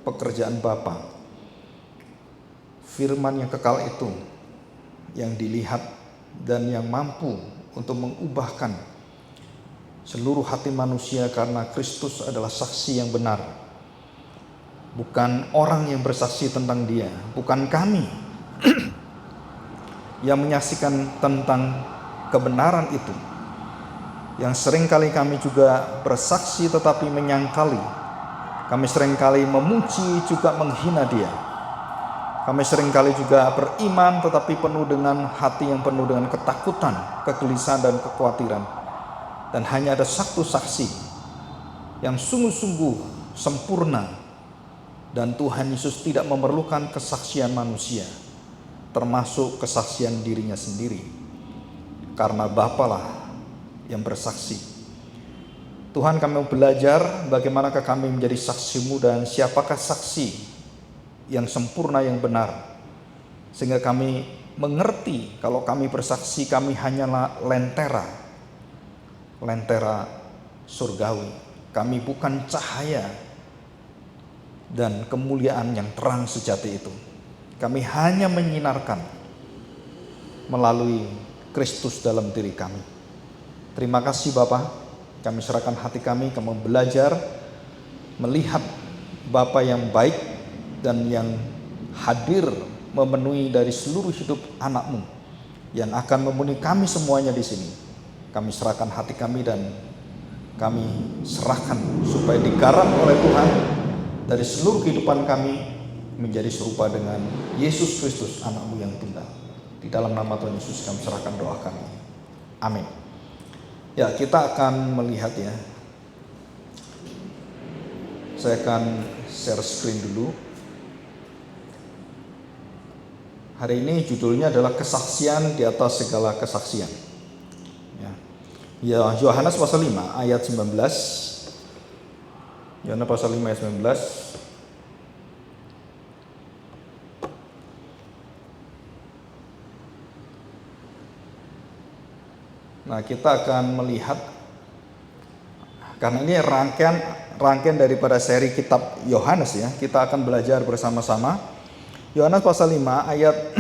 pekerjaan Bapa. Firman yang kekal itu yang dilihat dan yang mampu untuk mengubahkan seluruh hati manusia, karena Kristus adalah saksi yang benar. Bukan orang yang bersaksi tentang Dia, bukan kami yang menyaksikan tentang kebenaran itu, yang seringkali kami juga bersaksi tetapi menyangkali. Kami seringkali memuji juga menghina Dia. Kami seringkali juga beriman tetapi penuh dengan hati yang penuh dengan ketakutan, kegelisahan dan kekhawatiran. Dan hanya ada satu saksi yang sungguh-sungguh sempurna, dan Tuhan Yesus tidak memerlukan kesaksian manusia, termasuk kesaksian dirinya sendiri, karena Bapalah yang bersaksi. Tuhan, kami belajar bagaimanakah kami menjadi saksi-Mu dan siapakah saksi yang sempurna yang benar, sehingga kami mengerti kalau kami bersaksi kami hanyalah lentera surgawi. Kami bukan cahaya dan kemuliaan yang terang sejati itu. Kami hanya menyinarkan melalui Kristus dalam diri kami. Terima kasih Bapa, kami serahkan hati kami belajar melihat Bapa yang baik dan yang hadir memenuhi dari seluruh hidup anak-Mu yang akan memenuhi kami semuanya di sini. Kami serahkan hati kami dan kami serahkan supaya digarap oleh Tuhan dari seluruh kehidupan kami menjadi serupa dengan Yesus Kristus, anak-Mu yang tunggal. Di dalam nama Tuhan Yesus kami serahkan doa kami. Amin. Ya, kita akan melihat ya. Saya akan share screen dulu. Hari ini judulnya adalah kesaksian di atas segala kesaksian. Ya, Yohanes pasal 5 ayat 19. Yohanes pasal 5 ayat 19. Nah, kita akan melihat, karena ini rangkaian daripada seri kitab Yohanes ya. Kita akan belajar bersama-sama. Yohanes pasal 5 ayat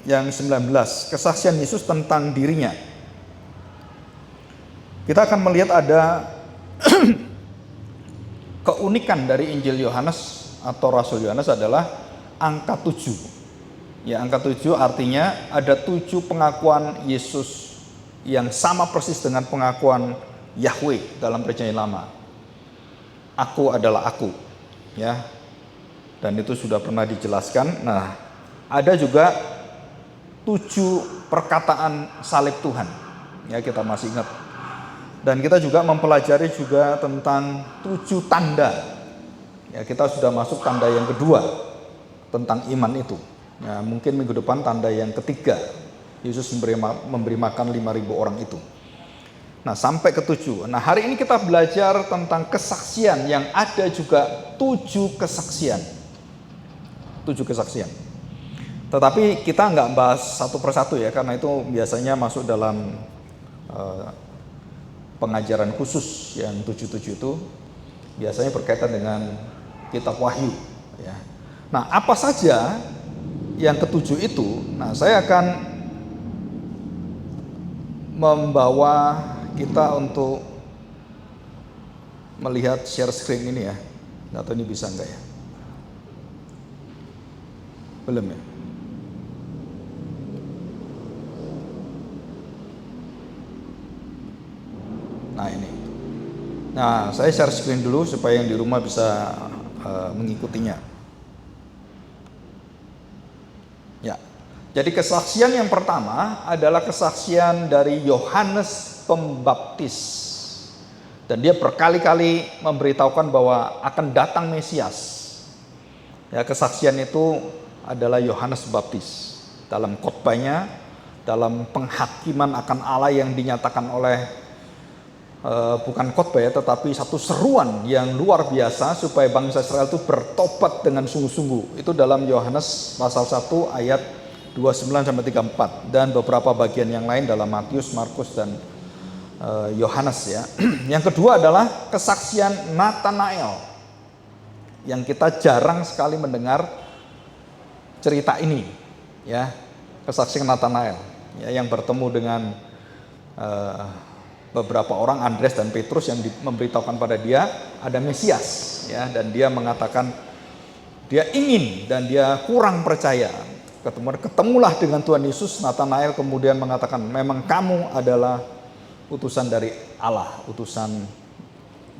yang 19, kesaksian Yesus tentang dirinya. Kita akan melihat ada keunikan dari Injil Yohanes atau Rasul Yohanes adalah angka 7. Ya, angka 7 artinya ada 7 pengakuan Yesus yang sama persis dengan pengakuan Yahweh dalam Perjanjian Lama. Aku adalah aku. Ya. Dan itu sudah pernah dijelaskan. Nah, ada juga 7 perkataan salib Tuhan. Ya, kita masih ingat. Dan kita juga mempelajari juga tentang 7 tanda. Ya, kita sudah masuk tanda yang kedua tentang iman itu. Ya, mungkin minggu depan tanda yang ketiga. Yesus memberi makan 5.000 orang itu. Nah, sampai ke 7. Nah, hari ini kita belajar tentang kesaksian yang ada juga 7 kesaksian. 7 kesaksian. Tetapi kita nggak bahas satu persatu ya, karena itu biasanya masuk dalam pengajaran khusus yang 7 itu biasanya berkaitan dengan kitab Wahyu ya. Nah, apa saja yang ke-7 itu? Nah, saya akan membawa kita untuk melihat share screen ini ya. Nggak tahu ini bisa enggak ya? Belum ya? Nah, ini. Nah, saya share screen dulu supaya yang di rumah bisa mengikutinya. Ya. Jadi kesaksian yang pertama adalah kesaksian dari Yohanes Pembaptis. Dan dia berkali-kali memberitahukan bahwa akan datang Mesias. Ya, kesaksian itu adalah Yohanes Pembaptis. Dalam khotbahnya, dalam penghakiman akan Allah yang dinyatakan oleh bukan khotbah ya, tetapi satu seruan yang luar biasa supaya bangsa Israel itu bertobat dengan sungguh-sungguh. Itu dalam Yohanes pasal 1 ayat 29 sampai 34 dan beberapa bagian yang lain dalam Matius, Markus dan Yohanes ya. Yang kedua adalah kesaksian Nathanael. yang kita jarang sekali mendengar cerita ini, ya, kesaksian Nathanael, ya, yang bertemu dengan beberapa orang, Andreas dan Petrus, yang memberitahukan pada dia ada Mesias, ya, dan dia mengatakan dia ingin dan dia kurang percaya. Ketemulah dengan Tuhan Yesus. Nathanael kemudian mengatakan, memang kamu adalah utusan dari Allah, utusan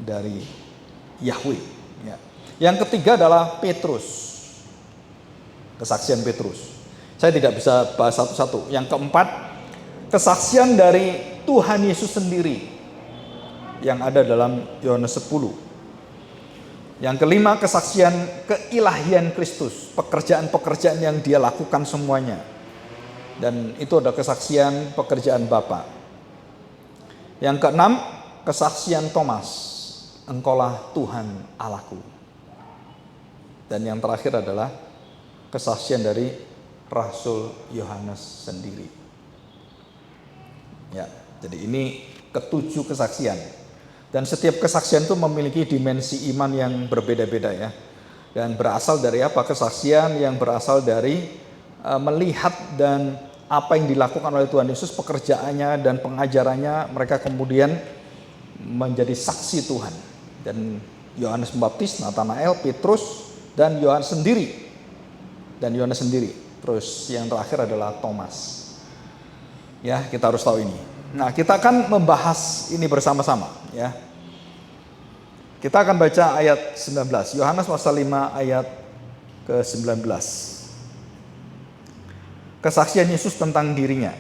dari Yahweh. Ya. Yang ketiga adalah Petrus, kesaksian Petrus. Saya tidak bisa bahas satu-satu. Yang keempat, kesaksian dari Tuhan Yesus sendiri yang ada dalam Yohanes 10. Yang kelima, kesaksian keilahian Kristus, pekerjaan-pekerjaan yang dia lakukan semuanya. Dan itu ada kesaksian pekerjaan Bapa. Yang keenam, kesaksian Thomas, engkaulah Tuhan Allahku. Dan yang terakhir adalah kesaksian dari Rasul Yohanes sendiri. Ya, jadi ini ketujuh kesaksian. Dan setiap kesaksian itu memiliki dimensi iman yang berbeda-beda, ya. Dan berasal dari apa? Kesaksian yang berasal dari melihat dan apa yang dilakukan oleh Tuhan Yesus, pekerjaannya dan pengajarannya, mereka kemudian menjadi saksi Tuhan. Dan Yohanes Pembaptis, Nathanael, Petrus, dan Yohanes sendiri. Terus yang terakhir adalah Thomas. Ya, kita harus tahu ini. Nah, kita akan membahas ini bersama-sama, ya. Kita akan baca ayat 19, Yohanes pasal 5 ayat ke-19. Kesaksian Yesus tentang dirinya.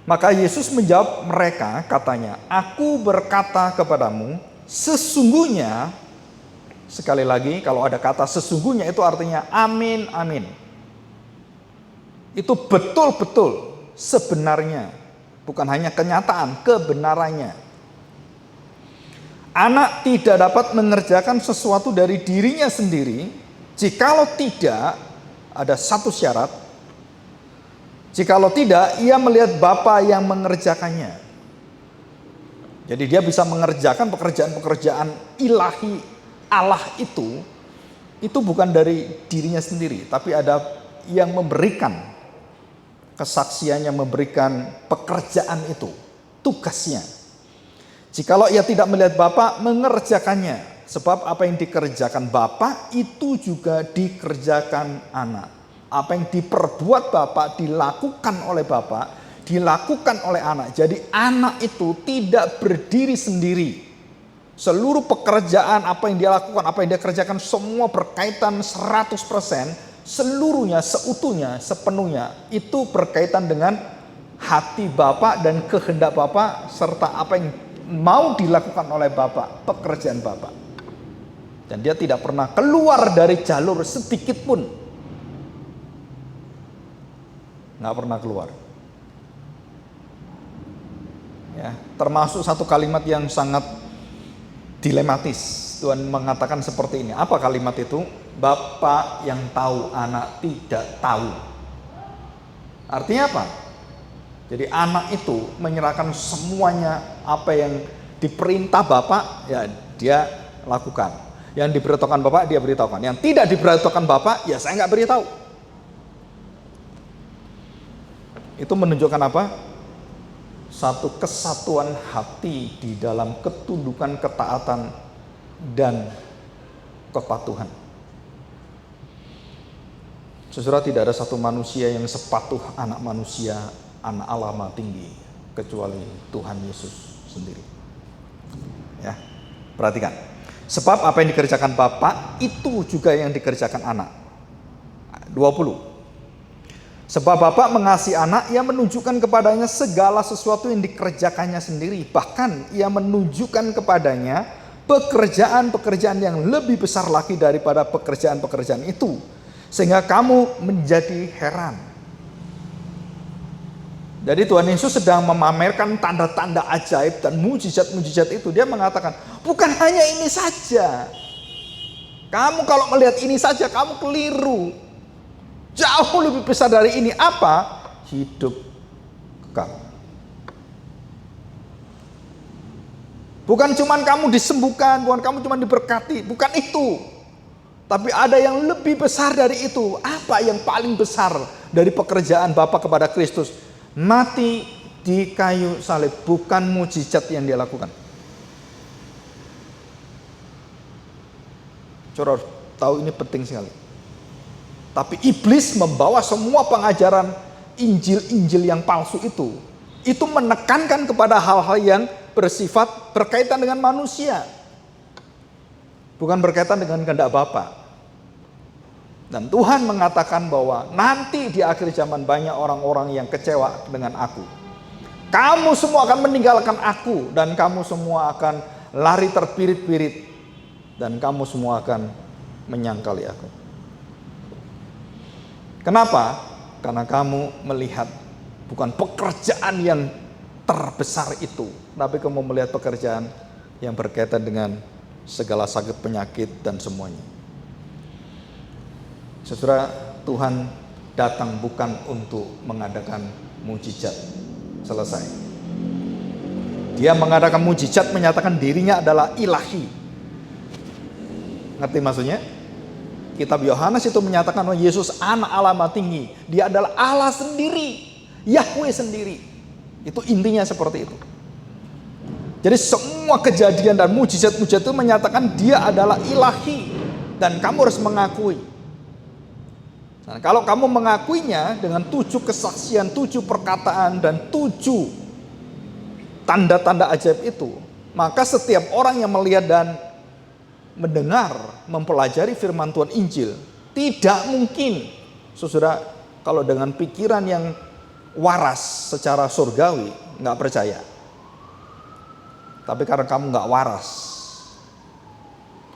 Maka Yesus menjawab mereka, katanya, aku berkata kepadamu, sesungguhnya, sekali lagi kalau ada kata sesungguhnya itu artinya amin, amin. Itu betul-betul sebenarnya. Bukan hanya kenyataan, kebenarannya. Anak tidak dapat mengerjakan sesuatu dari dirinya sendiri, jikalau tidak ada satu syarat. Jikalau tidak, ia melihat Bapa yang mengerjakannya. Jadi dia bisa mengerjakan pekerjaan-pekerjaan ilahi Allah itu bukan dari dirinya sendiri, tapi ada yang memberikan kesaksiannya, memberikan pekerjaan itu, tugasnya. Jikalau ia tidak melihat Bapa mengerjakannya, sebab apa yang dikerjakan Bapa itu juga dikerjakan anak. Apa yang diperbuat Bapa dilakukan oleh Bapa, dilakukan oleh anak. Jadi anak itu tidak berdiri sendiri. Seluruh pekerjaan apa yang dia lakukan, apa yang dia kerjakan, semua berkaitan 100%. Seluruhnya, seutuhnya, sepenuhnya itu berkaitan dengan hati Bapa dan kehendak Bapa serta apa yang mau dilakukan oleh Bapa, pekerjaan Bapa. Dan dia tidak pernah keluar dari jalur sedikit pun. Nggak pernah keluar. Ya, termasuk satu kalimat yang sangat dilematis. Tuhan mengatakan seperti ini. Apa kalimat itu? Bapa yang tahu, anak tidak tahu. Artinya apa? Jadi anak itu menyerahkan semuanya, apa yang diperintah Bapa, ya dia lakukan. Yang diberitahukan Bapa, dia beritahukan. Yang tidak diberitahukan Bapa, ya saya nggak beritahu. Itu menunjukkan apa? Satu kesatuan hati di dalam ketundukan, ketaatan, dan kepatuhan. Saudara, tidak ada satu manusia yang sepatuh anak manusia, anak Allah Maha Tinggi, kecuali Tuhan Yesus sendiri. Ya, perhatikan. Sebab apa yang dikerjakan Bapa itu juga yang dikerjakan anak. 20. Sebab Bapa mengasihi anak, ia menunjukkan kepadanya segala sesuatu yang dikerjakannya sendiri. Bahkan ia menunjukkan kepadanya pekerjaan-pekerjaan yang lebih besar lagi daripada pekerjaan-pekerjaan itu. Sehingga kamu menjadi heran. Jadi Tuhan Yesus sedang memamerkan tanda-tanda ajaib dan mujizat-mujizat itu. Dia mengatakan, bukan hanya ini saja. Kamu kalau melihat ini saja, kamu keliru. Jauh lebih besar dari ini. Apa? Hidup kekal. Bukan cuma kamu disembuhkan, bukan kamu cuma diberkati. Bukan itu. Tapi ada yang lebih besar dari itu. Apa yang paling besar dari pekerjaan Bapa kepada Kristus? Mati di kayu salib, bukan mujizat yang dia lakukan. Saudara tahu ini penting sekali. Tapi iblis membawa semua pengajaran Injil-Injil yang palsu itu menekankan kepada hal-hal yang bersifat berkaitan dengan manusia, bukan berkaitan dengan kehendak Bapa. Dan Tuhan mengatakan bahwa nanti di akhir zaman banyak orang-orang yang kecewa dengan aku. Kamu semua akan meninggalkan aku, dan kamu semua akan lari terpirit-pirit, dan kamu semua akan menyangkali aku. Kenapa? Karena kamu melihat bukan pekerjaan yang terbesar itu, tapi kamu melihat pekerjaan yang berkaitan dengan segala sakit, penyakit, dan semuanya. Saudara, Tuhan datang bukan untuk mengadakan mujizat. Selesai. Dia mengadakan mujizat, menyatakan dirinya adalah ilahi. Ngerti maksudnya? Kitab Yohanes itu menyatakan bahwa Yesus anak Allah Maha Tinggi. Dia adalah Allah sendiri, Yahweh sendiri. Itu intinya seperti itu. Jadi semua kejadian dan mujizat-mujizat itu menyatakan dia adalah ilahi. Dan kamu harus mengakui. Nah, kalau kamu mengakuinya dengan 7 kesaksian, 7 perkataan, dan 7 tanda-tanda ajaib itu, maka setiap orang yang melihat dan mendengar, mempelajari firman Tuhan Injil, tidak mungkin, saudara, kalau dengan pikiran yang waras secara surgawi, nggak percaya. Tapi karena kamu nggak waras,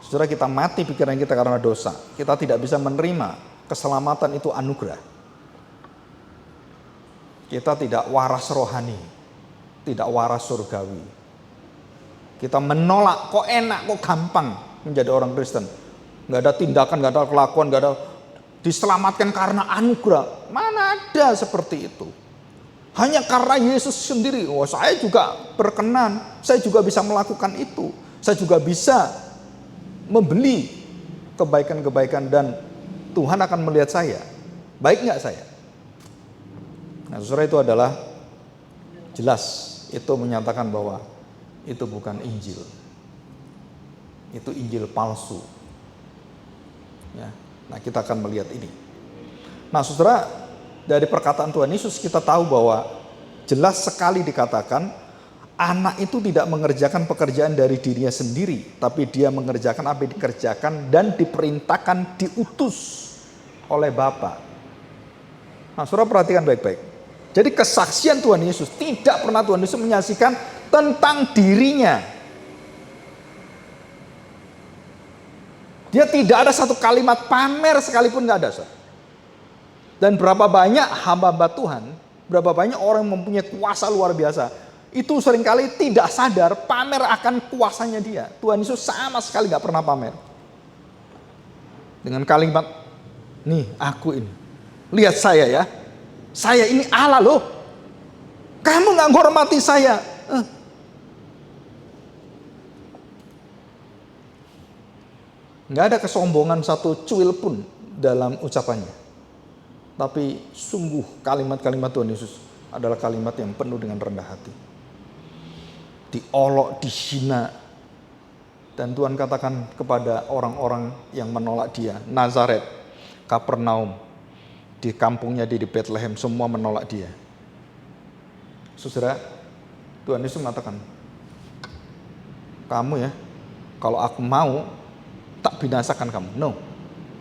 saudara, kita mati pikiran kita karena dosa, kita tidak bisa menerima keselamatan itu anugerah. Kita tidak waras rohani, tidak waras surgawi. Kita menolak, kok enak, kok gampang menjadi orang Kristen. Gak ada tindakan, gak ada kelakuan, gak ada diselamatkan karena anugerah. Mana ada seperti itu. Hanya karena Yesus sendiri. Oh, saya juga berkenan, saya juga bisa melakukan itu. Saya juga bisa membeli kebaikan-kebaikan, dan Tuhan akan melihat saya. Baik nggak saya? Nah, saudara, itu adalah jelas. Itu menyatakan bahwa itu bukan Injil. Itu Injil palsu. Ya. Nah, kita akan melihat ini. Nah, saudara, dari perkataan Tuhan Yesus kita tahu bahwa jelas sekali dikatakan anak itu tidak mengerjakan pekerjaan dari dirinya sendiri, tapi dia mengerjakan apa yang dikerjakan dan diperintahkan, diutus oleh Bapa. Nah, saudara perhatikan baik-baik. Jadi kesaksian Tuhan Yesus, tidak pernah Tuhan Yesus menyaksikan tentang dirinya. Dia tidak ada satu kalimat pamer sekalipun, nggak ada, saudara. Dan berapa banyak hamba-hamba Tuhan, berapa banyak orang yang mempunyai kuasa luar biasa, itu seringkali tidak sadar pamer akan kuasanya dia. Tuhan Yesus sama sekali nggak pernah pamer. Dengan kalimat, nih aku ini, lihat saya ya, saya ini Allah loh. Kamu nggak menghormati saya. Nggak ada kesombongan satu cuil pun dalam ucapannya. Tapi sungguh kalimat-kalimat Tuhan Yesus adalah kalimat yang penuh dengan rendah hati. Diolok, dihina. Dan Tuhan katakan kepada orang-orang yang menolak dia, Nazaret, Kapernaum, di kampungnya di Bethlehem, semua menolak dia. Saudara, Tuhan Yesus mengatakan, kamu ya, kalau aku mau, tak binasakan kamu. No,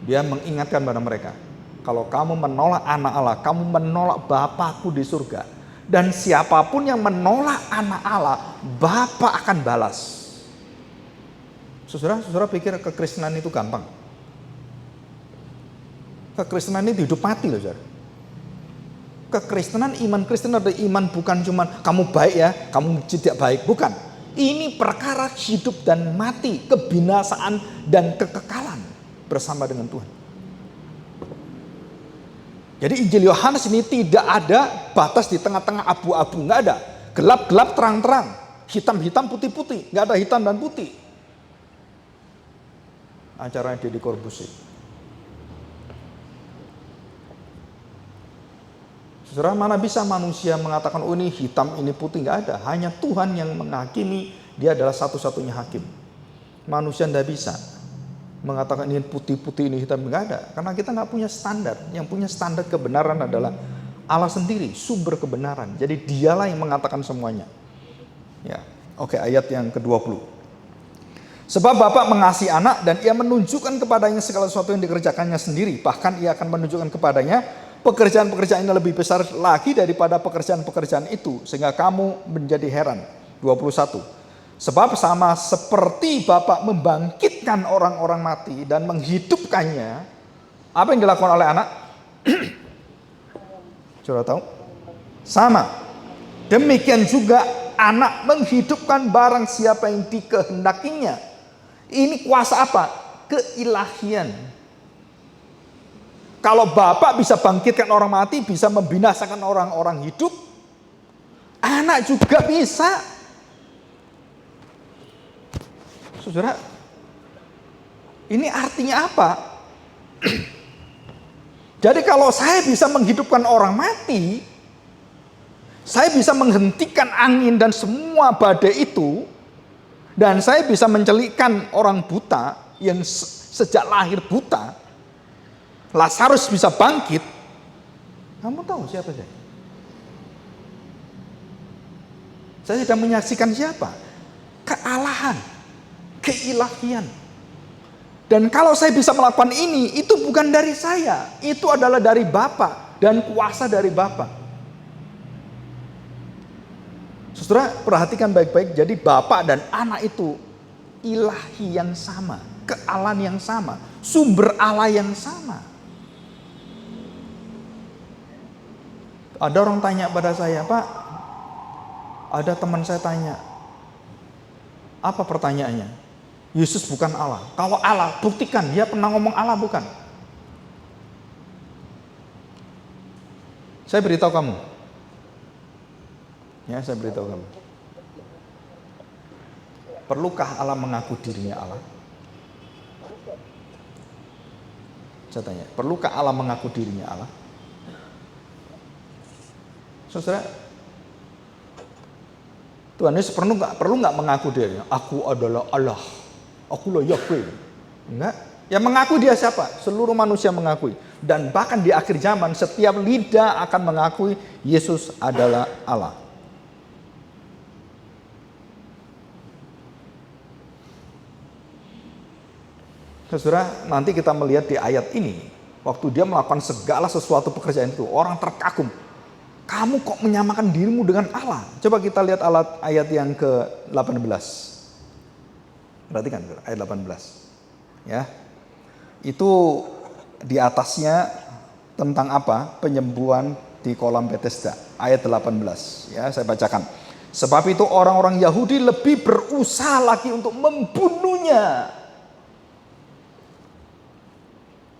dia mengingatkan pada mereka, kalau kamu menolak anak Allah, kamu menolak Bapakku di surga. Dan siapapun yang menolak anak Allah, Bapa akan balas. Saudara pikir kekristenan itu gampang? Kekristenan itu hidup mati loh, saudara. Kekristenan, iman Kristen adalah iman bukan cuma kamu baik ya, kamu tidak baik. Bukan. Ini perkara hidup dan mati, kebinasaan dan kekekalan bersama dengan Tuhan. Jadi Injil Yohanes ini tidak ada batas di tengah-tengah abu-abu, nggak ada. Gelap-gelap, terang-terang, hitam-hitam, putih-putih, nggak ada hitam dan putih. acaranya Deddy Corbuzier. Saudara, mana bisa manusia mengatakan, oh ini hitam, ini putih? Nggak ada. Hanya Tuhan yang menghakimi, dia adalah satu-satunya hakim. Manusia tidak bisa mengatakan ini putih-putih, ini hitam. Nggak ada. Karena kita nggak punya standar. Yang punya standar kebenaran adalah Allah sendiri, sumber kebenaran. Jadi dialah yang mengatakan semuanya. Ya, oke, ayat yang ke-20. Sebab Bapa mengasihi anak dan ia menunjukkan kepadanya segala sesuatu yang dikerjakannya sendiri. Bahkan ia akan menunjukkan kepadanya pekerjaan-pekerjaan ini lebih besar lagi daripada pekerjaan-pekerjaan itu. Sehingga kamu menjadi heran. 21. Sebab sama seperti Bapa membangkitkan orang-orang mati dan menghidupkannya. Apa yang dilakukan oleh anak? Saudara tahu? Sama. Demikian juga anak menghidupkan barang siapa yang dikehendakinya. Ini kuasa apa? Keilahian. Kalau Bapak bisa bangkitkan orang mati, bisa membinasakan orang-orang hidup, anak juga bisa. Saudara, ini artinya apa? Jadi kalau saya bisa menghidupkan orang mati, saya bisa menghentikan angin dan semua badai itu, dan saya bisa mencelikkan orang buta yang sejak lahir buta. Lazarus bisa bangkit. Kamu tahu siapa saya? Saya sedang menyaksikan siapa? Kealahan, keilahian. Dan kalau saya bisa melakukan ini, itu bukan dari saya. Itu adalah dari Bapa dan kuasa dari Bapa. Saudara, perhatikan baik-baik. Jadi Bapa dan Anak itu ilahi yang sama, kealahan yang sama, sumber Allah yang sama. Ada orang tanya pada saya, Pak, ada teman saya tanya, apa pertanyaannya? Yesus bukan Allah. Kalau Allah, buktikan dia pernah ngomong Allah bukan? Saya beritahu kamu. Ya, saya beritahu kamu. Perlukah Allah mengaku dirinya Allah? Saya tanya, perlukah Allah mengaku dirinya Allah? Saudara, Tuhan Yesus perlu nggak mengaku dirinya? Aku adalah Allah, akulah Yahweh. Enggak. Yang mengaku dia siapa? Seluruh manusia mengakui. Dan bahkan di akhir zaman setiap lidah akan mengakui Yesus adalah Allah. Saudara, nanti kita melihat di ayat ini, waktu dia melakukan segala sesuatu pekerjaan itu, orang terkagum. Kamu kok menyamakan dirimu dengan Allah? Coba kita lihat ayat yang ke-18. Perhatikan ayat 18. Ya. Itu di atasnya tentang apa? Penyembuhan di kolam Bethesda. Ayat 18. Ya, saya bacakan. Sebab itu orang-orang Yahudi lebih berusaha lagi untuk membunuhnya.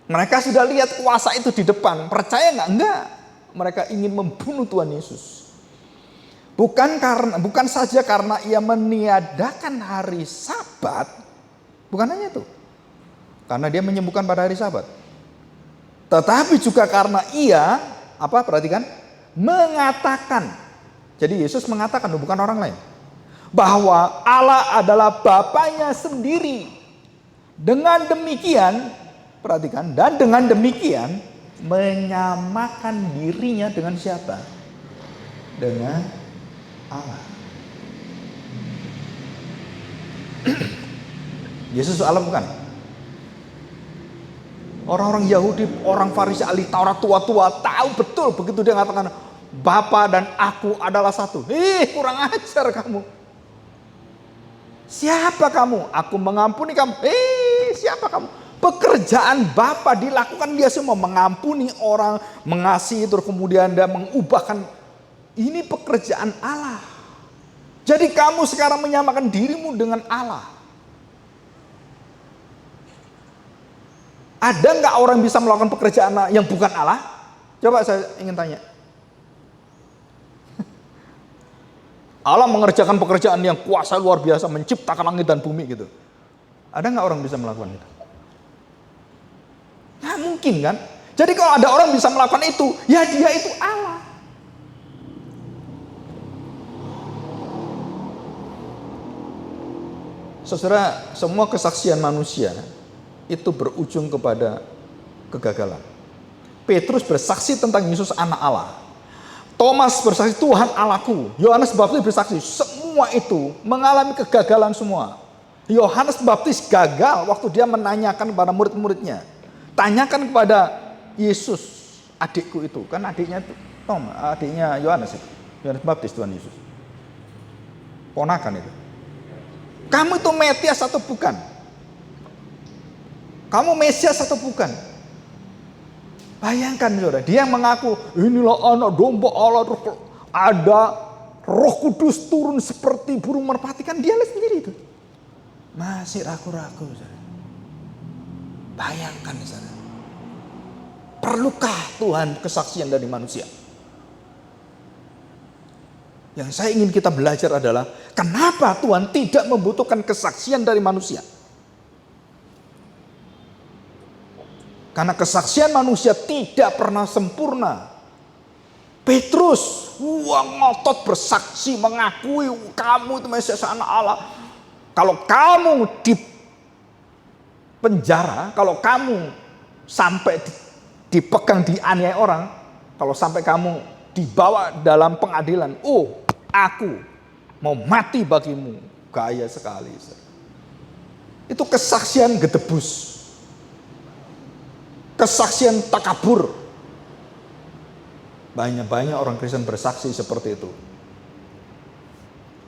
Mereka sudah lihat kuasa itu di depan. Percaya nggak? Enggak. Mereka ingin membunuh Tuhan Yesus. Bukan saja karena ia meniadakan hari Sabat. Bukan hanya itu. Karena dia menyembuhkan pada hari Sabat. Tetapi juga karena ia, perhatikan, mengatakan. Jadi Yesus mengatakan, bukan orang lain. Bahwa Allah adalah Bapanya sendiri. Dengan demikian, perhatikan, dan dengan demikian menyamakan dirinya dengan siapa? Dengan Allah. Yesus Allah bukan? Orang-orang Yahudi, orang Farisi, ahli Taurat tua-tua tahu betul begitu dia mengatakan Bapa dan aku adalah satu. Kurang ajar kamu. Siapa kamu? Aku mengampuni kamu. Siapa kamu? Pekerjaan Bapa dilakukan dia semua, mengampuni orang, mengasihi, terus kemudian dia mengubahkan. Ini pekerjaan Allah. Jadi kamu sekarang menyamakan dirimu dengan Allah. Ada nggak orang bisa melakukan pekerjaan yang bukan Allah? Coba saya ingin tanya. Allah mengerjakan pekerjaan yang kuasa luar biasa, menciptakan langit dan bumi gitu. Ada nggak orang bisa melakukan itu? Nggak mungkin kan? Jadi kalau ada orang bisa melakukan itu, ya dia itu Allah. Saudara, semua kesaksian manusia itu berujung kepada kegagalan. Petrus bersaksi tentang Yesus anak Allah. Thomas bersaksi Tuhan Allahku. Yohanes Baptis bersaksi, semua itu mengalami kegagalan semua. Yohanes Baptis gagal waktu dia menanyakan kepada murid-muridnya. Tanyakan kepada Yesus, adikku itu. Kan adiknya adiknya Yohanes itu. Yohanes Baptis Tuhan Yesus. Ponakan itu. Kamu itu Mesias atau bukan? Kamu Mesias atau bukan? Bayangkan saudara, dia mengaku inilah anak domba Allah, ada Roh Kudus turun seperti burung merpati, kan dia lihat sendiri itu. Masih ragu-ragu saudara. Bayangkan saudara. Perlukah Tuhan kesaksian dari manusia? Yang saya ingin kita belajar adalah kenapa Tuhan tidak membutuhkan kesaksian dari manusia? Karena kesaksian manusia tidak pernah sempurna. Petrus, ngotot bersaksi, mengakui kamu itu Mesias anak Allah. Kalau kamu di penjara, kalau kamu sampai dipegang, dianiaya orang, kalau sampai kamu dibawa dalam pengadilan, aku mau mati bagimu. Gaya sekali. Itu kesaksian gedebus. Kesaksian takabur. Banyak orang Kristen bersaksi seperti itu.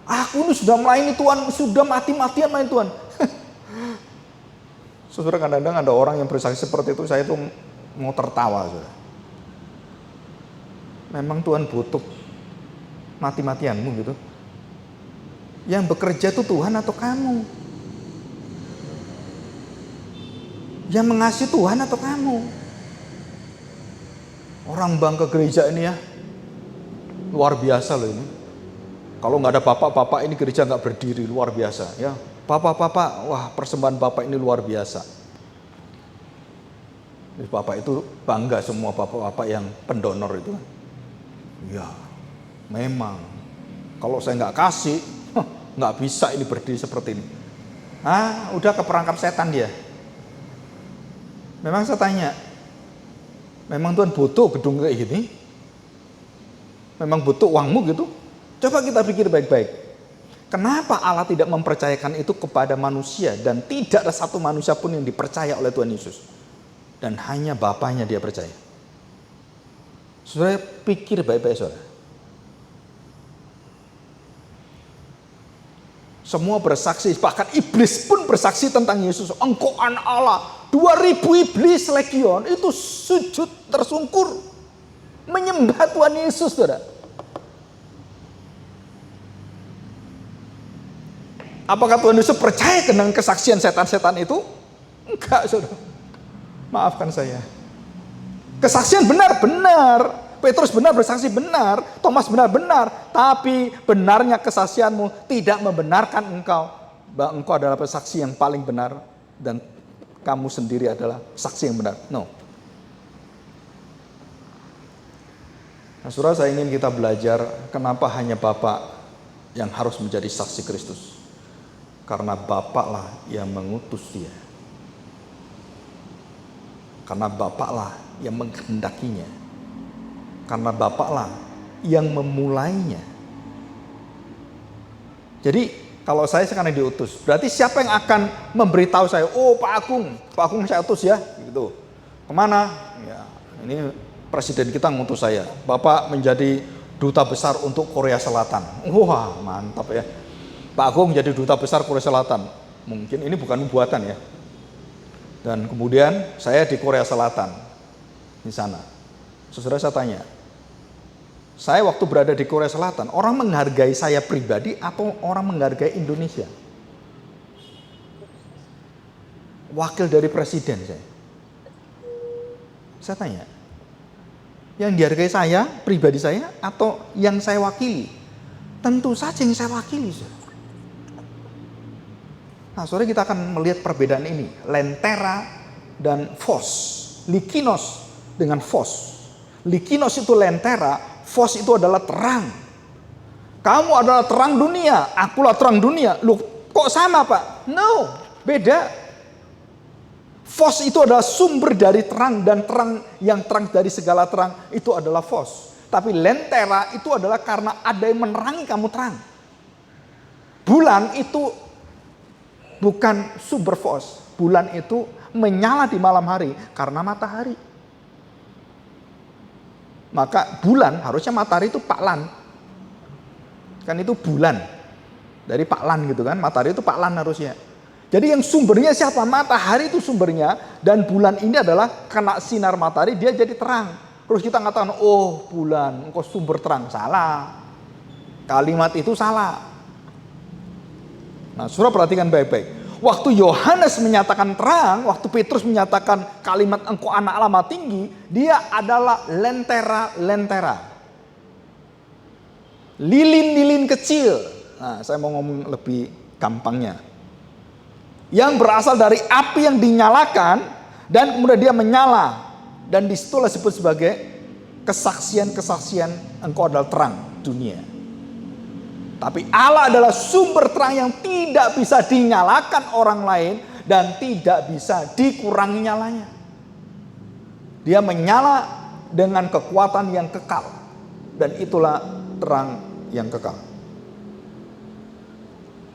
Aku ini sudah melayani Tuhan, sudah mati-matian melayani Tuhan. Saudara, kadang-kadang ada orang yang bersaksi seperti itu, saya tuh mau tertawa. Saudara. Memang Tuhan butuh mati-matianmu gitu? Yang bekerja itu Tuhan atau kamu? Yang mengasihi Tuhan atau kamu? Orang bangga gereja ini ya, luar biasa loh ini. Kalau nggak ada bapak-bapak ini gereja nggak berdiri, luar biasa ya. Bapak-bapak, wah persembahan bapak ini luar biasa. Bapak itu bangga semua bapak-bapak yang pendonor itu. Ya, memang. Kalau saya nggak kasih, nggak bisa ini berdiri seperti ini. Udah keperangkap setan dia. Memang saya tanya, memang Tuhan butuh gedung kayak gini? Memang butuh uangmu gitu? Coba kita pikir baik-baik. Kenapa Allah tidak mempercayakan itu kepada manusia dan tidak ada satu manusia pun yang dipercaya oleh Tuhan Yesus? Dan hanya Bapaknya dia percaya. Saudara pikir baik-baik saudara. Semua bersaksi, bahkan iblis pun bersaksi tentang Yesus. Engkau anak Allah. 2000 iblis legion itu sujud tersungkur. Menyembah Tuhan Yesus, saudara. Apakah Tuhan Yesus percaya dengan kesaksian setan-setan itu? Enggak, saudara. Maafkan saya. Kesaksian benar-benar. Petrus benar bersaksi benar, Thomas benar-benar, tapi benarnya kesaksianmu tidak membenarkan engkau bahwa engkau adalah saksi yang paling benar dan kamu sendiri adalah saksi yang benar. No. Nah, saudara, saya ingin kita belajar kenapa hanya Bapak yang harus menjadi saksi Kristus. Karena Bapaklah yang mengutus dia. Karena Bapaklah yang menghendakinya. Karena Bapaklah yang memulainya. Jadi kalau saya sekarang diutus, berarti siapa yang akan memberitahu saya? Pak Agung saya utus ya, gitu. Kemana? Ya, ini presiden kita ngutus saya. Bapak menjadi duta besar untuk Korea Selatan. Wah, mantap ya. Pak Agung jadi duta besar Korea Selatan. Mungkin ini bukan buatan ya. Dan kemudian saya di Korea Selatan di sana. Saudara, saya tanya, saya waktu berada di Korea Selatan, orang menghargai saya pribadi atau orang menghargai Indonesia? Wakil dari presiden saya. Saya tanya, yang dihargai saya, pribadi saya, atau yang saya wakili? Tentu saja yang saya wakili. Nah, saudara, kita akan melihat perbedaan ini, lentera dan fos. Likinos dengan fos. Likinos itu lentera, fos itu adalah terang. Kamu adalah terang dunia, akulah terang dunia. Loh, kok sama Pak? No, beda. Fos itu adalah sumber dari terang, dan terang yang terang dari segala terang itu adalah fos. Tapi lentera itu adalah karena ada yang menerangi kamu terang. Bulan itu bukan sumber fos. Bulan itu menyala di malam hari karena matahari. Maka bulan harusnya matahari itu paklan. Kan itu bulan. Dari paklan gitu kan. Matahari itu paklan harusnya. Jadi yang sumbernya siapa? Matahari itu sumbernya. Dan bulan ini adalah kena sinar matahari dia jadi terang. Terus kita mengatakan, oh bulan engkau sumber terang. Salah. Kalimat itu salah. Nah, saudara perhatikan baik-baik. Waktu Yohanes menyatakan terang, waktu Petrus menyatakan kalimat engkau anak Allah Maha Tinggi, dia adalah lentera-lentera. Lilin-lilin kecil. Nah, saya mau ngomong lebih gampangnya. Yang berasal dari api yang dinyalakan dan kemudian dia menyala. Dan disitulah disebut sebagai kesaksian-kesaksian engkau adalah terang dunia. Tapi Allah adalah sumber terang yang tidak bisa dinyalakan orang lain dan tidak bisa dikurangi nyalanya. Dia menyala dengan kekuatan yang kekal, dan itulah terang yang kekal.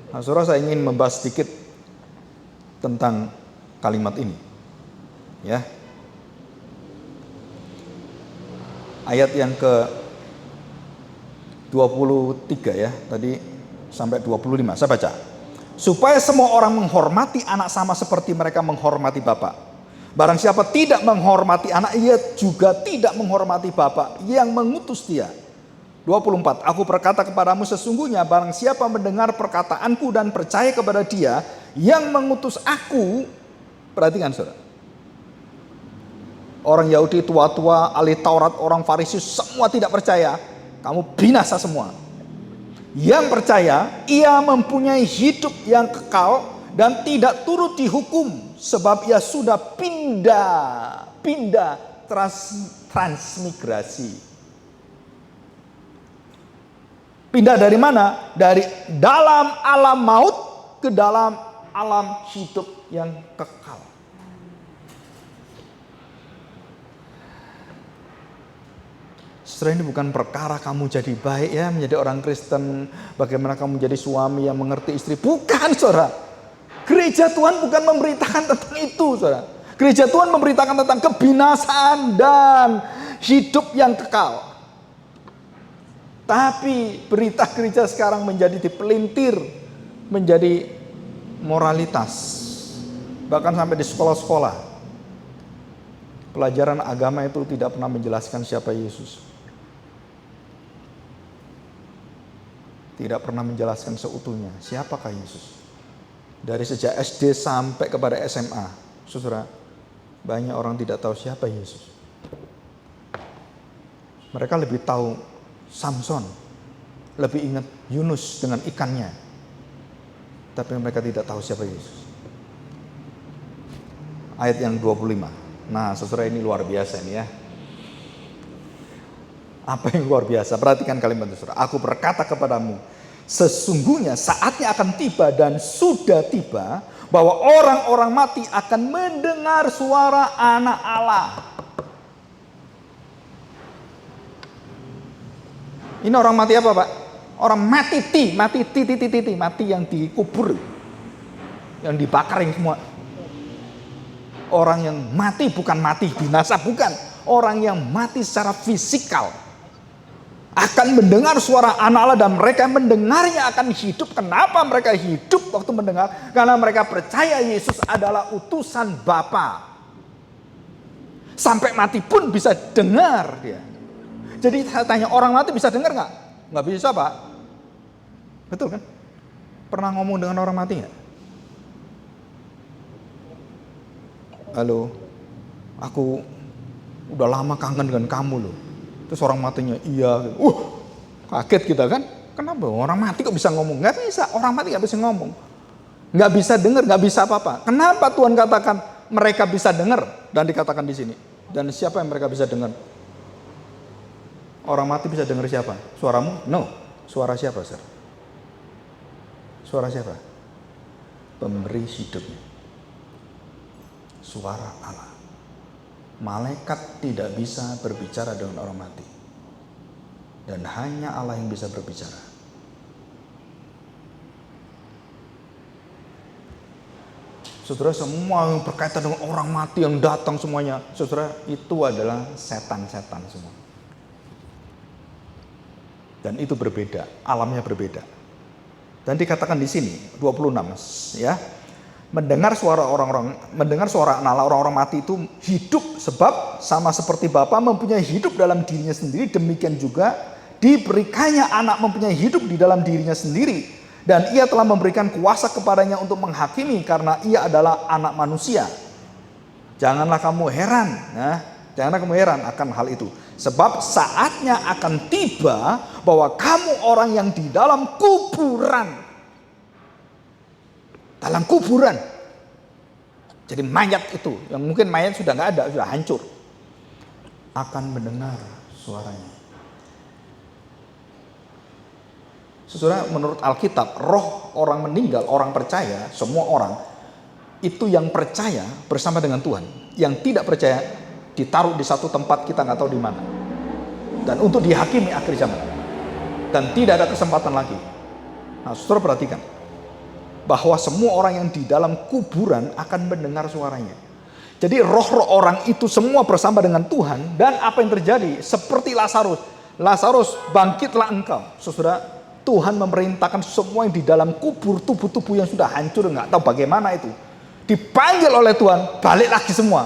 Nah, saudara, saya ingin membahas sedikit tentang kalimat ini. Ya. Ayat yang ke 23 ya, tadi sampai 25 saya baca. Supaya semua orang menghormati anak sama seperti mereka menghormati Bapa. Barang siapa tidak menghormati anak, ia juga tidak menghormati Bapa yang mengutus dia. 24. Aku berkata kepadamu, sesungguhnya barang siapa mendengar perkataanku dan percaya kepada dia yang mengutus aku. Perhatikan saudara. Orang Yahudi tua-tua, ahli Taurat, orang Farisi semua tidak percaya. Kamu binasa semua. Yang percaya, ia mempunyai hidup yang kekal dan tidak turut dihukum, sebab ia sudah pindah transmigrasi. Pindah dari mana? Dari dalam alam maut ke dalam alam hidup yang kekal. Saudara, ini bukan perkara kamu jadi baik ya, menjadi orang Kristen, bagaimana kamu menjadi suami yang mengerti istri. Bukan, saudara. Gereja Tuhan bukan memberitakan tentang itu, saudara. Gereja Tuhan memberitakan tentang kebinasaan dan hidup yang kekal. Tapi berita gereja sekarang menjadi dipelintir, menjadi moralitas. Bahkan sampai di sekolah-sekolah. Pelajaran agama itu tidak pernah menjelaskan siapa Yesus. Tidak pernah menjelaskan seutuhnya siapakah Yesus. Dari sejak SD sampai kepada SMA, saudara, banyak orang tidak tahu siapa Yesus. Mereka lebih tahu Samson, lebih ingat Yunus dengan ikannya, tapi mereka tidak tahu siapa Yesus. Ayat yang 25. Nah, saudara, ini luar biasa nih ya. Apa yang luar biasa? Perhatikan kalimat itu, saudara. Aku berkata kepadamu, sesungguhnya saatnya akan tiba dan sudah tiba bahwa orang-orang mati akan mendengar suara Anak Allah. Ini orang mati apa, Pak? Orang mati mati yang dikubur, yang dibakar yang semua. Orang yang mati bukan mati binasa, bukan. Orang yang mati secara fisikal akan mendengar suara Anak Allah, dan mereka mendengarnya akan hidup. Kenapa mereka hidup waktu mendengar? Karena mereka percaya Yesus adalah utusan Bapa. Sampai mati pun bisa dengar dia. Jadi saya tanya, orang mati bisa dengar nggak? Nggak bisa, Pak. Betul kan? Pernah ngomong dengan orang mati nggak? Halo, aku udah lama kangen dengan kamu loh. Terus orang matinya, iya. Kaget kita kan? Kenapa? Orang mati kok bisa ngomong? Nggak bisa, orang mati nggak bisa ngomong. Nggak bisa dengar, nggak bisa apa-apa. Kenapa Tuhan katakan mereka bisa dengar? Dan dikatakan di sini. Dan siapa yang mereka bisa dengar? Orang mati bisa dengar siapa? Suaramu? No. Suara siapa, Sir? Suara siapa? Pemberi hidupnya. Suara Allah. Malaikat tidak bisa berbicara dengan orang mati. Dan hanya Allah yang bisa berbicara. Saudara, semua yang berkaitan dengan orang mati yang datang semuanya, saudara, itu adalah setan-setan semua. Dan itu berbeda, alamnya berbeda. Dan dikatakan di sini 26 ya. Mendengar suara Allah, orang-orang mati itu hidup, sebab sama seperti Bapa mempunyai hidup dalam dirinya sendiri, demikian juga diberikannya anak mempunyai hidup di dalam dirinya sendiri, dan ia telah memberikan kuasa kepadanya untuk menghakimi karena ia adalah anak manusia. Janganlah kamu heran, janganlah kamu heran akan hal itu, sebab saatnya akan tiba bahwa kamu orang yang di dalam kuburan, jadi mayat itu, yang mungkin mayat sudah nggak ada, sudah hancur, akan mendengar suaranya. Saudara, menurut Alkitab, roh orang meninggal, orang percaya, semua orang itu yang percaya bersama dengan Tuhan. Yang tidak percaya ditaruh di satu tempat, kita nggak tahu di mana. Dan untuk dihakimi akhir zaman. Dan tidak ada kesempatan lagi. Nah, saudara perhatikan bahwa semua orang yang di dalam kuburan akan mendengar suaranya. Jadi roh-roh orang itu semua bersama dengan Tuhan. Dan apa yang terjadi? Seperti Lazarus. Lazarus, bangkitlah engkau. Saudara, Tuhan memerintahkan semua yang di dalam kubur, tubuh-tubuh yang sudah hancur, nggak tahu bagaimana itu, dipanggil oleh Tuhan, balik lagi semua.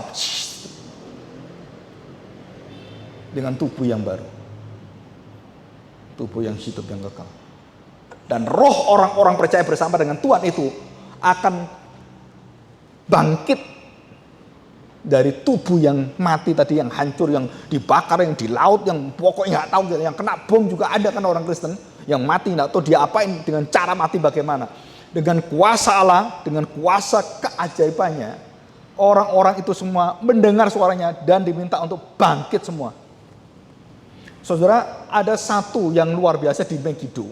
Dengan tubuh yang baru. Tubuh yang hidup, yang kekal. Dan roh orang-orang percaya bersama dengan Tuhan itu akan bangkit dari tubuh yang mati tadi, yang hancur, yang dibakar, yang di laut, yang pokoknya nggak tahu, yang kena bom juga ada kan orang Kristen yang mati nggak tahu diapain, dengan cara mati bagaimana. Dengan kuasa Allah, dengan kuasa keajaibannya, orang-orang itu semua mendengar suaranya dan diminta untuk bangkit semua. Saudara, ada satu yang luar biasa di Megiddo,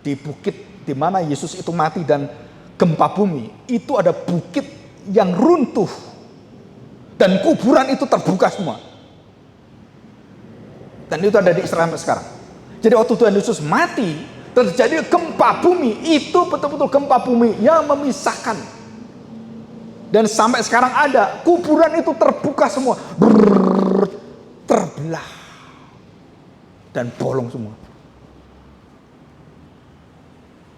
di bukit di mana Yesus itu mati dan gempa bumi, itu ada bukit yang runtuh dan kuburan itu terbuka semua. Dan itu ada di Israel sampai sekarang. Jadi waktu Tuhan Yesus mati, terjadi gempa bumi, itu betul-betul gempa bumi yang memisahkan. Dan sampai sekarang ada, kuburan itu terbuka semua, terbelah dan bolong semua.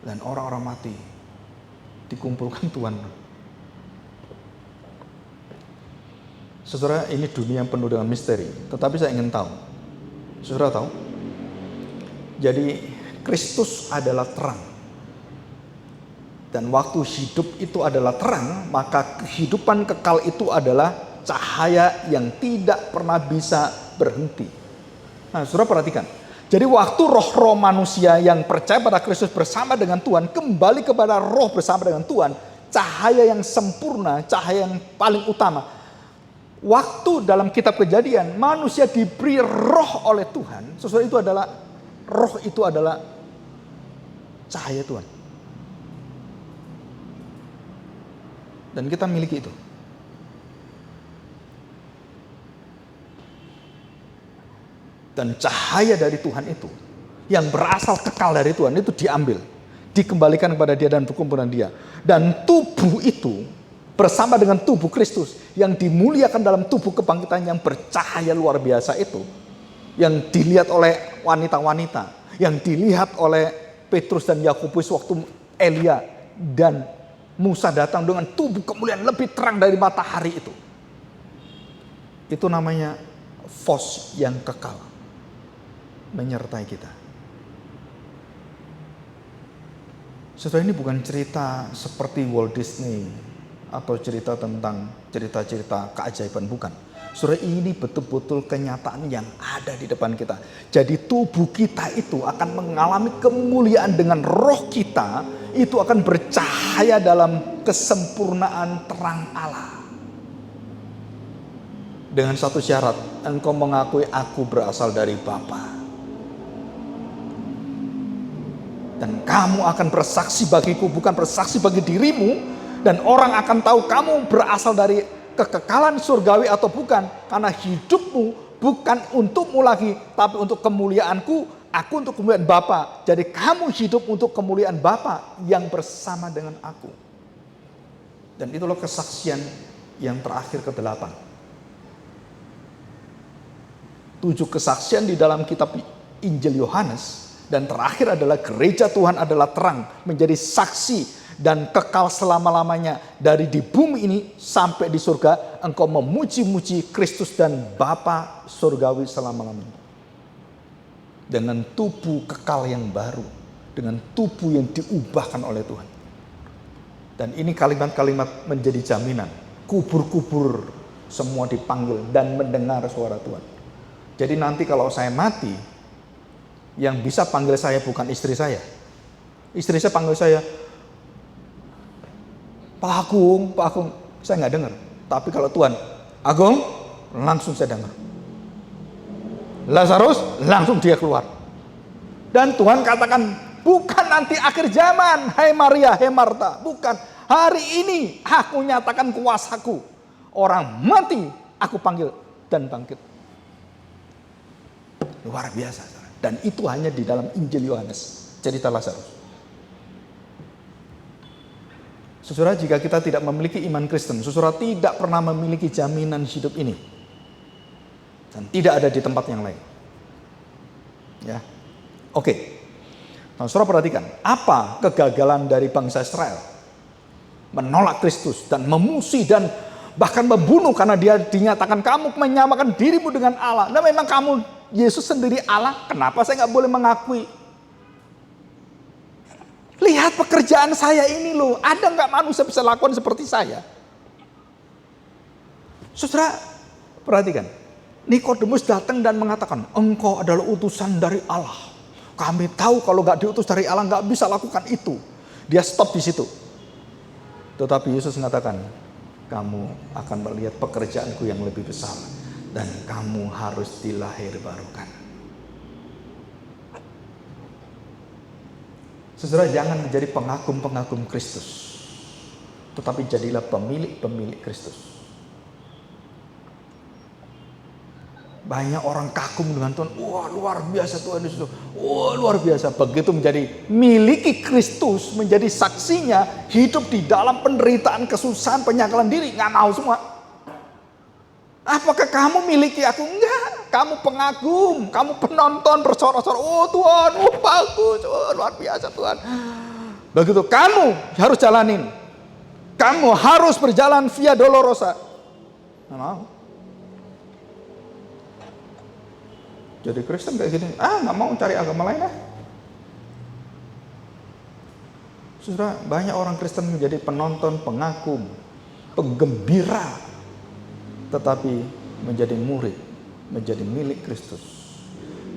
Dan orang-orang mati dikumpulkan Tuhan. Saudara, ini dunia yang penuh dengan misteri. Tetapi saya ingin tahu. Saudara tahu? Jadi Kristus adalah terang. Dan waktu hidup itu adalah terang, maka kehidupan kekal itu adalah cahaya yang tidak pernah bisa berhenti. Nah, saudara perhatikan. Jadi waktu roh-roh manusia yang percaya pada Kristus bersama dengan Tuhan kembali kepada roh bersama dengan Tuhan, cahaya yang sempurna, cahaya yang paling utama. Waktu dalam kitab Kejadian manusia diberi roh oleh Tuhan, sesuatu itu adalah roh, itu adalah cahaya Tuhan. Dan kita miliki itu. Dan cahaya dari Tuhan itu, yang berasal kekal dari Tuhan itu diambil, dikembalikan kepada dia dan berkumpul dengan dia. Dan tubuh itu bersama dengan tubuh Kristus yang dimuliakan dalam tubuh kebangkitan yang bercahaya luar biasa itu, yang dilihat oleh wanita-wanita, yang dilihat oleh Petrus dan Yakobus waktu Elia dan Musa datang dengan tubuh kemuliaan lebih terang dari matahari itu. Itu namanya fos yang kekal menyertai kita. Saudara, ini bukan cerita seperti Walt Disney atau cerita tentang cerita-cerita keajaiban, bukan. Saudara, ini betul-betul kenyataan yang ada di depan kita. Jadi tubuh kita itu akan mengalami kemuliaan dengan roh kita, itu akan bercahaya dalam kesempurnaan terang Allah. dengan satu syarat, engkau mengakui aku berasal dari Bapa. Dan kamu akan bersaksi bagiku, bukan bersaksi bagi dirimu, dan orang akan tahu kamu berasal dari kekekalan surgawi atau bukan, karena hidupmu bukan untukmu lagi, tapi untuk kemuliaanku, aku untuk kemuliaan Bapa. Jadi kamu hidup untuk kemuliaan Bapa yang bersama dengan aku. Dan itulah kesaksian yang terakhir ke-8. 7 kesaksian di dalam kitab Injil Yohanes. Dan terakhir adalah gereja Tuhan adalah terang, menjadi saksi dan kekal selama-lamanya. Dari di bumi ini sampai di surga, engkau memuji-muji Kristus dan Bapa surgawi selama-lamanya. Dengan tubuh kekal yang baru, dengan tubuh yang diubahkan oleh Tuhan. Dan ini kalimat-kalimat menjadi jaminan. Kubur-kubur semua dipanggil dan mendengar suara Tuhan. Jadi nanti kalau saya mati, yang bisa panggil saya bukan istri saya. Istri saya panggil saya, Pak Agung, saya nggak dengar. Tapi kalau Tuhan, Agung, langsung saya dengar. Lazarus, langsung dia keluar. Dan Tuhan katakan, bukan nanti akhir zaman, hai Maria, hai Marta, bukan. Hari ini aku nyatakan kuasaku. Orang mati, aku panggil dan bangkit. Luar biasa. Dan itu hanya di dalam Injil Yohanes, cerita Lazarus. Saudara, jika kita tidak memiliki iman Kristen, saudara tidak pernah memiliki jaminan hidup ini. Dan tidak ada di tempat yang lain. Ya. Oke. Nah, saudara perhatikan, apa kegagalan dari bangsa Israel? Menolak Kristus dan memusuhi dan bahkan membunuh karena dia dinyatakan kamu menyamakan dirimu dengan Allah. Nah memang kamu Yesus sendiri Allah, kenapa saya nggak boleh mengakui? Lihat pekerjaan saya ini loh, ada nggak manusia bisa lakukan seperti saya? Saudara, perhatikan. Nikodemus datang dan mengatakan, engkau adalah utusan dari Allah. Kami tahu kalau nggak diutus dari Allah nggak bisa lakukan itu. Dia stop di situ. Tetapi Yesus mengatakan, kamu akan melihat pekerjaanku yang lebih besar. Dan kamu harus dilahirbarukan. Saudara, jangan menjadi pengagum-pengagum Kristus. Tetapi jadilah pemilik-pemilik Kristus. Banyak orang kagum dengan Tuhan. Wah, luar biasa Tuhan Yesus. Wah, luar biasa. Begitu menjadi miliki Kristus, menjadi saksinya, hidup di dalam penderitaan, kesusahan, penyangkalan diri. Nggak mau semua. Apakah kamu miliki aku? Enggak. Kamu pengagum, kamu penonton bersorak-sorak. Oh Tuhan, oh bagus, oh luar biasa Tuhan. Begitu kamu harus jalanin. Kamu harus berjalan via dolorosa. Nggak mau. Jadi Kristen kayak gini, nggak mau cari agama lain ah. Saudara, banyak orang Kristen menjadi penonton, pengagum, penggembira. Tetapi menjadi murid, menjadi milik Kristus.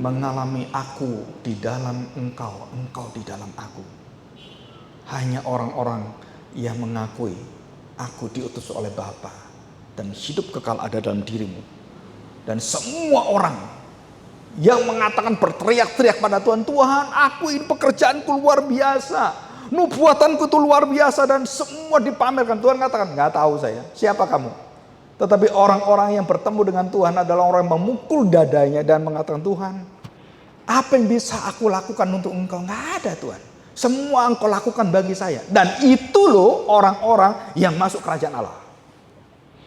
Mengalami aku di dalam engkau, engkau di dalam aku. Hanya orang-orang yang mengakui aku diutus oleh Bapa dan hidup kekal ada dalam dirimu. Dan semua orang yang mengatakan berteriak-teriak pada Tuhan, Tuhan aku ini pekerjaanku luar biasa, nubuatanku itu luar biasa, dan semua dipamerkan. Tuhan katakan, nggak tahu saya, siapa kamu? Tetapi orang-orang yang bertemu dengan Tuhan adalah orang yang memukul dadanya dan mengatakan, Tuhan, apa yang bisa aku lakukan untuk engkau? Nggak ada Tuhan. Semua engkau lakukan bagi saya. Dan itu loh orang-orang yang masuk kerajaan Allah.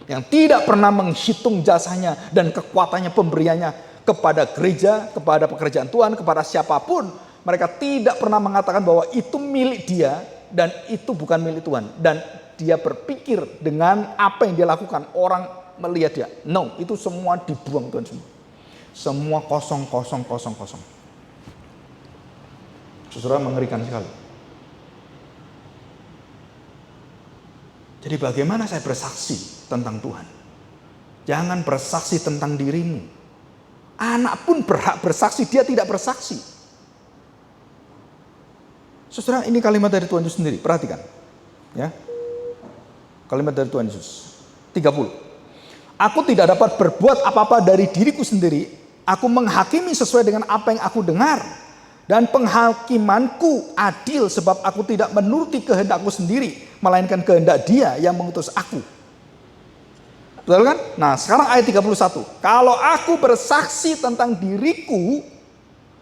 Yang tidak pernah menghitung jasanya dan kekuatannya, pemberiannya kepada gereja, kepada pekerjaan Tuhan, kepada siapapun. Mereka tidak pernah mengatakan bahwa itu milik dia dan itu bukan milik Tuhan. Dan dia berpikir dengan apa yang dia lakukan, orang melihat dia. No, itu semua dibuang Tuhan semua. Semua kosong. Saudara, mengerikan sekali. Jadi bagaimana saya bersaksi tentang Tuhan? Jangan bersaksi tentang dirimu. Anak pun berhak bersaksi, dia tidak bersaksi. Saudara, ini kalimat dari Tuhan Yesus sendiri, perhatikan. Ya. Kalimat dari Tuhan Yesus 30. Aku tidak dapat berbuat apa-apa dari diriku sendiri. Aku menghakimi sesuai dengan apa yang aku dengar. Dan penghakimanku adil sebab aku tidak menuruti kehendakku sendiri, melainkan kehendak Dia yang mengutus aku. Betul kan? Nah, sekarang ayat 31. Kalau aku bersaksi tentang diriku,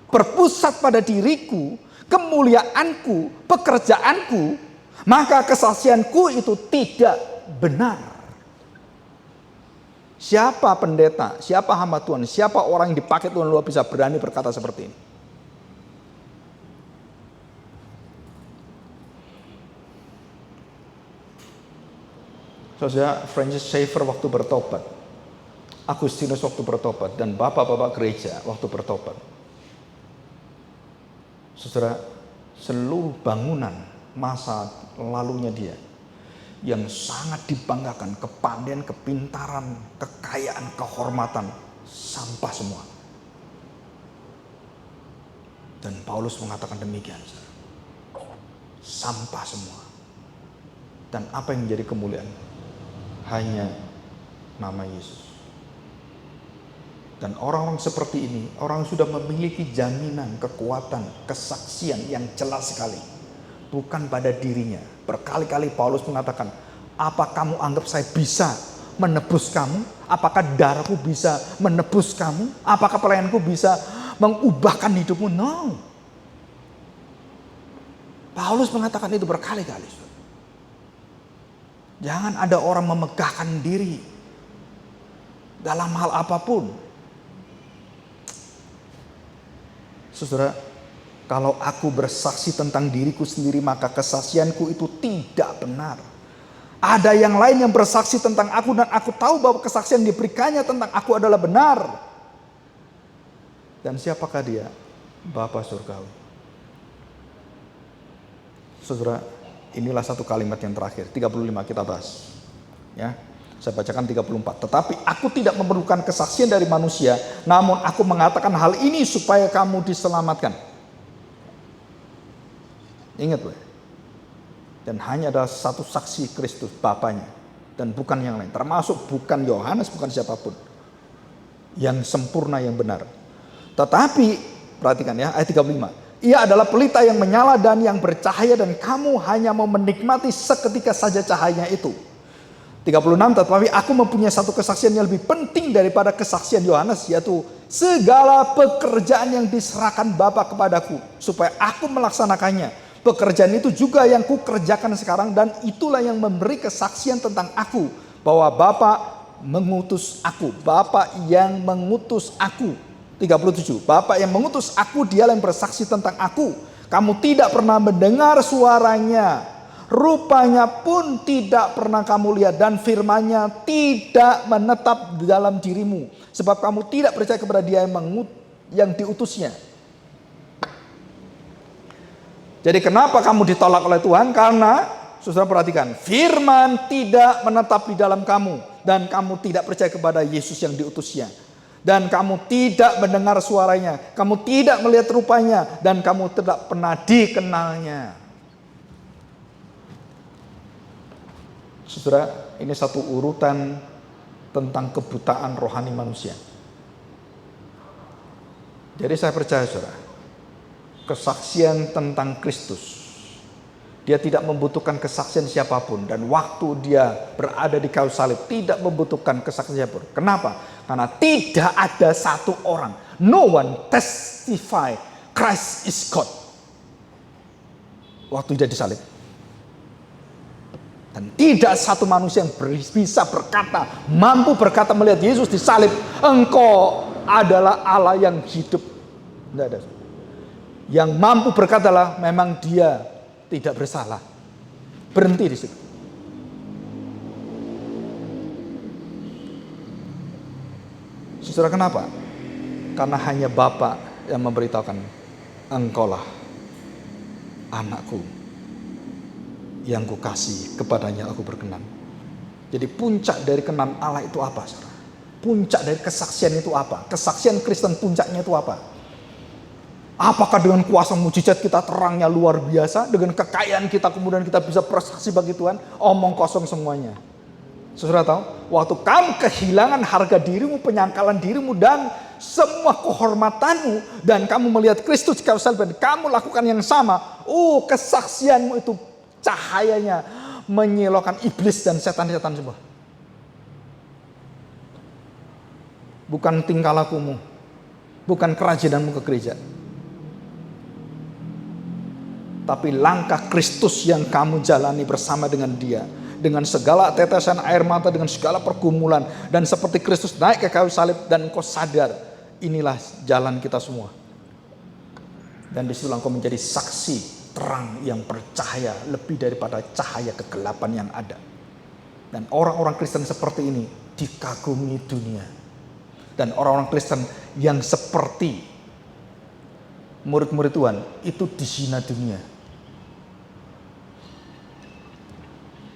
berpusat pada diriku, kemuliaanku, pekerjaanku, maka kesaksianku itu tidak benar. Siapa pendeta, siapa hamba Tuhan, siapa orang yang dipakai Tuhan luar bisa berani berkata seperti ini? Saudara, Francis Schaeffer waktu bertobat, Agustinus waktu bertobat, dan bapak-bapak gereja waktu bertobat. Saudara, seluruh bangunan masa lalunya dia yang sangat dibanggakan, kepandaian, kepintaran, kekayaan, kehormatan, sampah semua. Dan Paulus mengatakan demikian, saudara. Sampah semua. Dan apa yang menjadi kemuliaan? Hanya nama Yesus. Dan orang-orang seperti ini, orang sudah memiliki jaminan, kekuatan, kesaksian yang jelas sekali. Bukan pada dirinya. Berkali-kali Paulus mengatakan, apa kamu anggap saya bisa menebus kamu? Apakah darahku bisa menebus kamu? Apakah pelayanku bisa mengubahkan hidupmu? No. Paulus mengatakan itu berkali-kali. Jangan ada orang memegahkan diri dalam hal apapun. Saudara, kalau aku bersaksi tentang diriku sendiri, maka kesaksianku itu tidak benar. Ada yang lain yang bersaksi tentang aku, dan aku tahu bahwa kesaksian diberikannya tentang aku adalah benar. Dan siapakah dia? Bapa surgawi. Saudara, inilah satu kalimat yang terakhir, 35 kita bahas. Ya, saya bacakan 34. Tetapi aku tidak memerlukan kesaksian dari manusia, namun aku mengatakan hal ini supaya kamu diselamatkan. Ingat, dan hanya ada satu saksi, Kristus Bapanya, dan bukan yang lain. Termasuk bukan Yohanes, bukan siapapun. Yang sempurna, yang benar. Tetapi perhatikan ya, ayat 35. Ia adalah pelita yang menyala dan yang bercahaya, dan kamu hanya mau menikmati seketika saja cahayanya itu. 36. Tetapi aku mempunyai satu kesaksian yang lebih penting daripada kesaksian Yohanes, yaitu segala pekerjaan yang diserahkan Bapa kepadaku, supaya aku melaksanakannya. Pekerjaan itu juga yang kukerjakan sekarang, dan itulah yang memberi kesaksian tentang aku, bahwa Bapa mengutus aku. Bapa yang mengutus aku. 37. Bapa yang mengutus aku, dialah yang bersaksi tentang aku. Kamu tidak pernah mendengar suaranya, rupanya pun tidak pernah kamu lihat, dan firman-Nya tidak menetap di dalam dirimu, sebab kamu tidak percaya kepada Dia yang diutusnya. Jadi kenapa kamu ditolak oleh Tuhan? Karena, saudara perhatikan, firman tidak menetap di dalam kamu, dan kamu tidak percaya kepada Yesus yang diutusnya. Dan kamu tidak mendengar suaranya, kamu tidak melihat rupanya, dan kamu tidak pernah dikenalnya. Saudara, ini satu urutan tentang kebutaan rohani manusia. Jadi saya percaya, saudara, kesaksian tentang Kristus, dia tidak membutuhkan kesaksian siapapun, dan waktu dia berada di kayu salib tidak membutuhkan kesaksian siapapun. Kenapa? Karena tidak ada satu orang, no one testify Christ is God, waktu dia disalib. Dan tidak satu manusia yang bisa berkata, mampu berkata melihat Yesus disalib, engkau adalah Allah yang hidup. Tidak ada. Yang mampu berkatalah memang dia tidak bersalah. Berhenti di situ. Saudara, kenapa? Karena hanya Bapa yang memberitahukan, engkaulah anakku yang kukasihi, kepadanya aku berkenan. Jadi puncak dari kenan Allah itu apa, saudara? Puncak dari kesaksian itu apa? Kesaksian Kristen puncaknya itu apa? Apakah dengan kuasa mujizat kita terangnya luar biasa, dengan kekayaan kita kemudian kita bisa bersaksi bagi Tuhan? Omong kosong semuanya. Saudara tahu, waktu kamu kehilangan harga dirimu, penyangkalan dirimu, dan semua kehormatanmu, dan kamu melihat Kristus di kayu salib, dan kamu lakukan yang sama, kesaksianmu itu cahayanya menyilaukan iblis dan setan-setan semua. Bukan tingkah lakumu, bukan kerajinanmu ke gereja, tapi langkah Kristus yang kamu jalani bersama dengan Dia, dengan segala tetesan air mata, dengan segala pergumulan, dan seperti Kristus naik ke kayu salib dan engkau sadar, inilah jalan kita semua. Dan disitulah engkau menjadi saksi terang yang bercahaya lebih daripada cahaya kegelapan yang ada. Dan orang-orang Kristen seperti ini dikagumi dunia. Dan orang-orang Kristen yang seperti murid-murid Tuhan itu dihina dunia.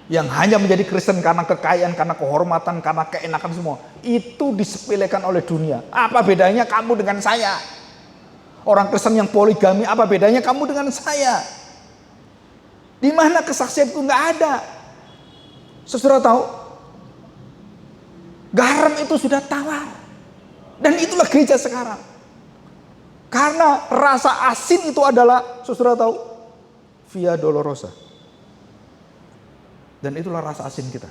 Yang hanya menjadi Kristen karena kekayaan, karena kehormatan, karena keenakan semua, itu disepelekan oleh dunia. Apa bedanya kamu dengan saya? Orang Kristen yang poligami, apa bedanya kamu dengan saya? Di mana kesaksian itu? Nggak ada. Saudara tahu, garam itu sudah tawar. Dan itulah gereja sekarang. Karena rasa asin itu adalah, saudara tahu, via dolorosa. Dan itulah rasa asin kita.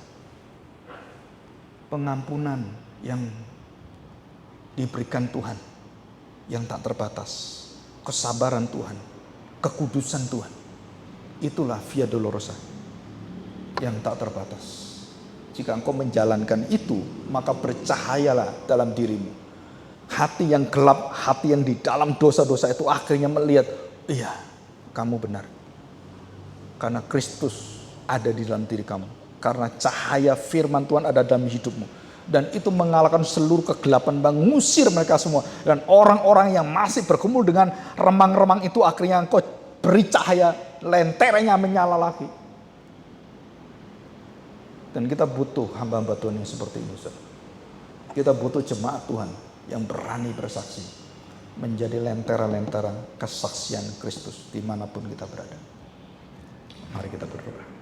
Pengampunan yang diberikan Tuhan, yang tak terbatas. Kesabaran Tuhan, kekudusan Tuhan. Itulah via dolorosa yang tak terbatas. Jika engkau menjalankan itu, maka bercahayalah dalam dirimu. Hati yang gelap, hati yang di dalam dosa-dosa itu akhirnya melihat, iya, kamu benar. Karena Kristus ada di dalam diri kamu. Karena cahaya firman Tuhan ada dalam hidupmu. Dan itu mengalahkan seluruh kegelapan, mengusir mereka semua. Dan orang-orang yang masih bergumul dengan remang-remang itu akhirnya engkau beri cahaya, lenteranya menyala lagi. Dan kita butuh hamba-hamba Tuhan yang seperti ini. Kita butuh jemaat Tuhan yang berani bersaksi. Menjadi lentera-lentera kesaksian Kristus dimanapun kita berada. Mari kita berdoa.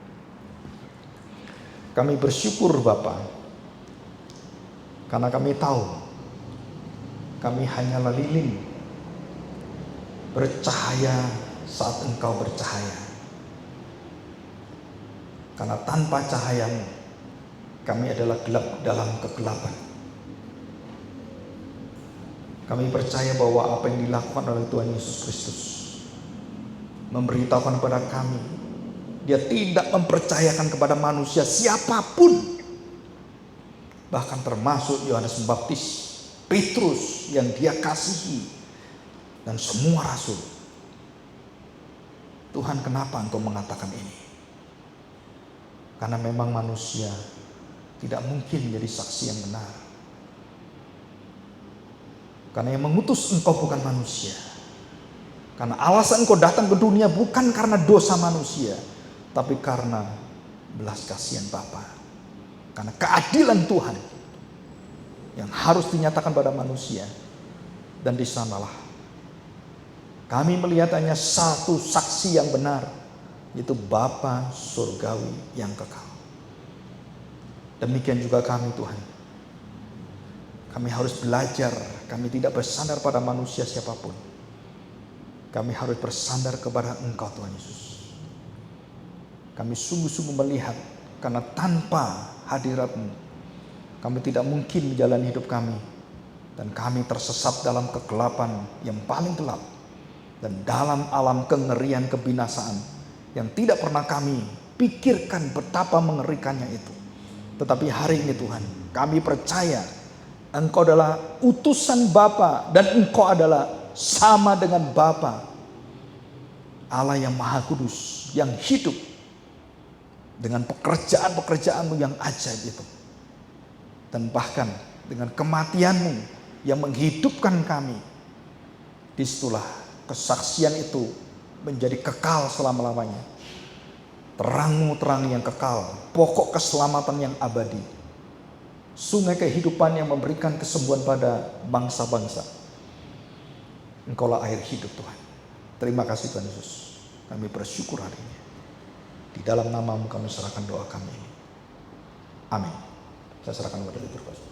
Kami bersyukur Bapa, karena kami tahu kami hanyalah lilin bercahaya saat Engkau bercahaya. Karena tanpa cahayamu kami adalah gelap dalam kegelapan. Kami percaya bahwa apa yang dilakukan oleh Tuhan Yesus Kristus memberitahukan kepada kami, Dia tidak mempercayakan kepada manusia siapapun, bahkan termasuk Yohanes Pembaptis, Petrus yang Dia kasihi, dan semua rasul. Tuhan, kenapa Engkau mengatakan ini? Karena memang manusia tidak mungkin menjadi saksi yang benar. Karena yang mengutus Engkau bukan manusia. Karena alasan Engkau datang ke dunia bukan karena dosa manusia, tapi karena belas kasihan Bapa. Karena keadilan Tuhan yang harus dinyatakan pada manusia. Dan di sanalah kami melihat hanya satu saksi yang benar, yaitu Bapa surgawi yang kekal. Demikian juga kami Tuhan. Kami harus belajar, kami tidak bersandar pada manusia siapapun. Kami harus bersandar kepada Engkau Tuhan Yesus. Kami sungguh-sungguh melihat, karena tanpa hadirat-Mu kami tidak mungkin menjalani hidup kami. Dan kami tersesat dalam kegelapan yang paling gelap. Dan dalam alam kengerian kebinasaan yang tidak pernah kami pikirkan betapa mengerikannya itu. Tetapi hari ini Tuhan, kami percaya Engkau adalah utusan Bapa, dan Engkau adalah sama dengan Bapa, Allah yang Maha Kudus, yang hidup dengan pekerjaan-pekerjaan-Mu yang ajaib itu. Dan bahkan dengan kematian-Mu yang menghidupkan kami. Disitulah kesaksian itu menjadi kekal selama-lamanya. Terang-Mu terang yang kekal, pokok keselamatan yang abadi. Sungai kehidupan yang memberikan kesembuhan pada bangsa-bangsa. Engkaulah air hidup Tuhan. Terima kasih Tuhan Yesus. Kami bersyukur hari ini. Di dalam nama-Mu kami serahkan doa kami. Amin. Saya serahkan kepada Petrus.